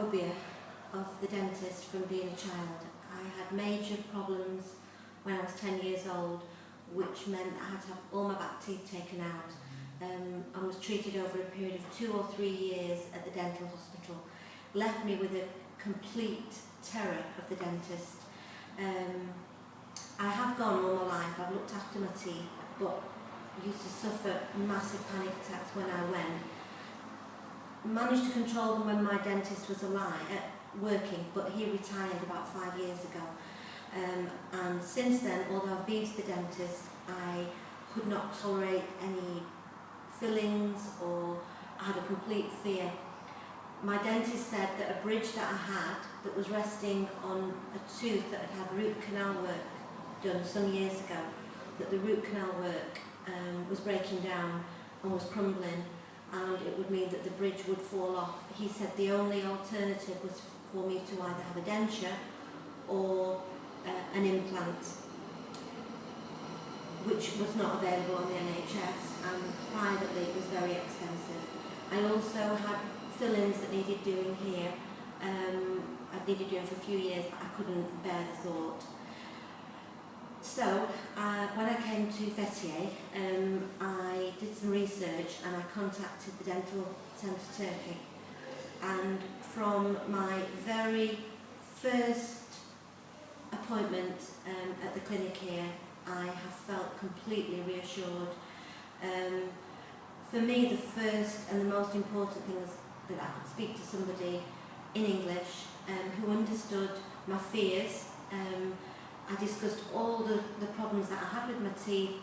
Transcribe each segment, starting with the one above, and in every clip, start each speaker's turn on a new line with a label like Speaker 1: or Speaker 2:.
Speaker 1: phobia of the dentist from being a child. I had major problems when I was 10 years old, which meant I had to have all my back teeth taken out, and was treated over a period of 2 or 3 years at the dental hospital. Left me with a complete terror of the dentist. I have gone all my life, I've looked after my teeth, but used to suffer massive panic attacks when I went. Managed to control them when my dentist was alive, working, but he retired about 5 years ago. And since then, although I've been to the dentist, I could not tolerate any fillings, or I had a complete fear. My dentist said that a bridge that I had that was resting on a tooth that had had root canal work done some years ago, that the root canal work was breaking down and was crumbling, and it would mean that the bridge would fall off. He said the only alternative was for me to either have a denture or an implant, which was not available on the NHS, and privately it was very expensive. I also had fillings that needed doing here. I'd needed doing for a few years, but I couldn't bear the thought. So when I came to Fethiye, I did some research and I contacted the Dental Centre Turkey. And from my very first appointment at the clinic here, I have felt completely reassured. For me, the first and the most important thing was that I could speak to somebody in English who understood my fears. I discussed all the problems that I had with my teeth,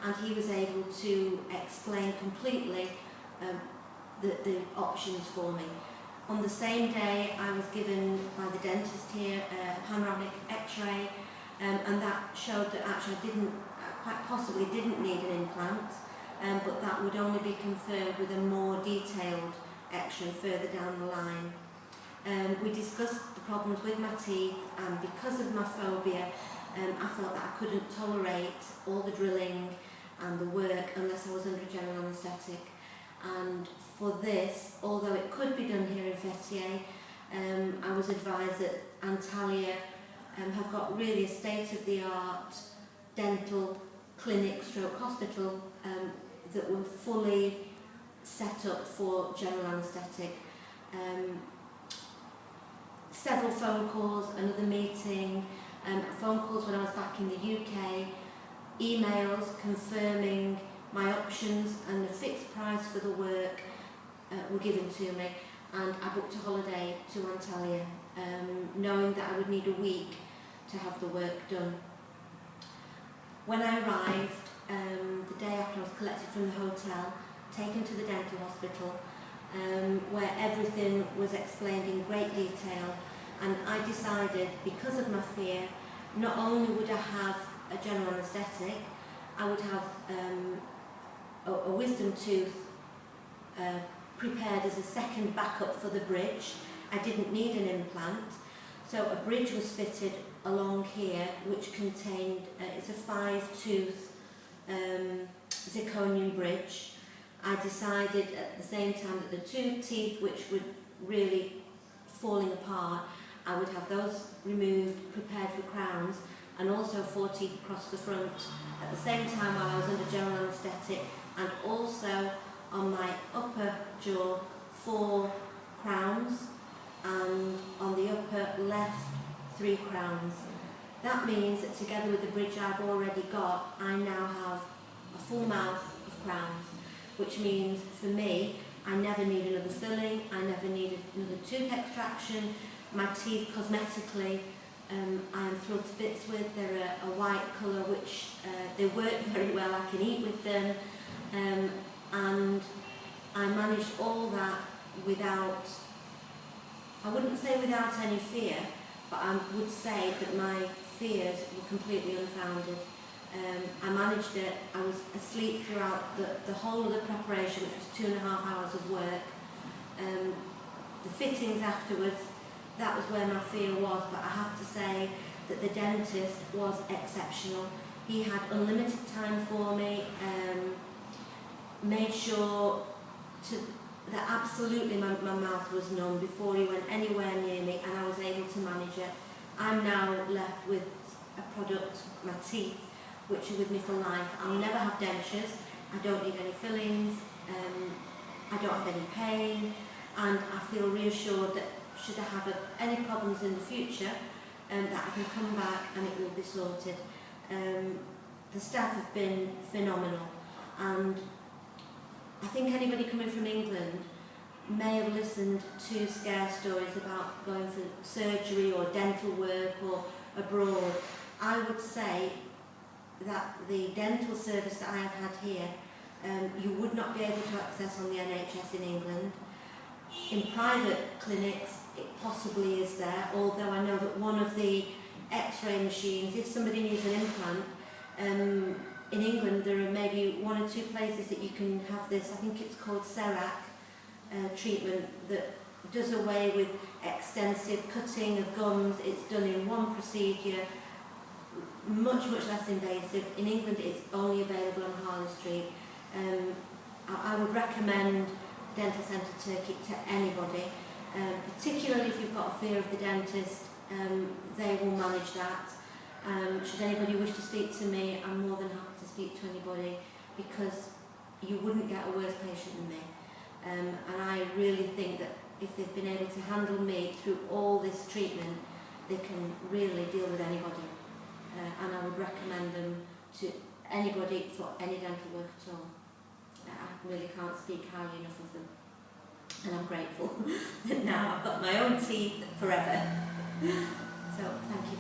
Speaker 1: and he was able to explain completely the options for me. On the same day, I was given by the dentist here a panoramic x-ray, and that showed that actually I quite possibly didn't need an implant, but that would only be confirmed with a more detailed x-ray further down the line. We discussed the problems with my teeth, and because of my phobia, I felt that I couldn't tolerate all the drilling and the work unless I was under general anaesthetic. And for this, although it could be done here in Fethiye, I was advised that Antalya have got really a state-of-the-art dental clinic stroke hospital that were fully set up for general anaesthetic. Several phone calls, another meeting, phone calls when I was back in the UK, emails confirming my options, and the fixed price for the work were given to me, and I booked a holiday to Antalya, knowing that I would need a week to have the work done. When I arrived, the day after I was collected from the hotel, taken to the dental hospital, where everything was explained in great detail, and I decided, because of my fear, not only would I have a general anaesthetic, I would have a wisdom tooth prepared as a second backup for the bridge. I didn't need an implant, so a bridge was fitted along here, which contained, it's a 5-tooth zirconium bridge. I decided at the same time that the 2 teeth which were really falling apart, I would have those removed, prepared for crowns, and also 4 teeth across the front at the same time while I was under general anaesthetic, and also on my upper jaw 4 crowns, and on the upper left 3 crowns. That means that together with the bridge I've already got, I now have a full mouth of crowns, which means for me, I never need another filling, I never need another tooth extraction. My teeth, cosmetically, I am thrilled to bits with. They're a white colour, which they work very well. I can eat with them, and I managed all that without, I wouldn't say without any fear, but I would say that my fears were completely unfounded. I managed it. I was asleep throughout the whole of the preparation, which was 2.5 hours of work. The fittings afterwards, that was where my fear was, but I have to say that the dentist was exceptional. He had unlimited time for me, made sure that absolutely my mouth was numb before he went anywhere I'm now left with a product, my teeth, which are with me for life. I'll never have dentures, I don't need any fillings, I don't have any pain, and I feel reassured that should I have any problems in the future, that I can come back and it will be sorted. The staff have been phenomenal, and I think anybody coming from England may have listened to scare stories about going for surgery or dental work or abroad. I would say that the dental service that I have had here, you would not be able to access on the NHS in England. In private clinics, it possibly is there, although I know that one of the X-ray machines, if somebody needs an implant, in England there are maybe 1 or 2 places that you can have this, I think it's called CERAC treatment, that does away with extensive cutting of gums. It's done in one procedure, much less invasive. In England it's only available on Harley Street. I would recommend Dental Centre Turkey to anybody, particularly if you've got a fear of the dentist. They will manage that. Should anybody wish to speak to me, I'm more than happy to speak to anybody, because you wouldn't get a worse patient than me. And I really think that if they've been able to handle me through all this treatment, they can really deal with anybody. And I would recommend them to anybody for any dental work at all. I really can't speak highly enough of them. And I'm grateful that now I've got my own teeth forever. So thank you.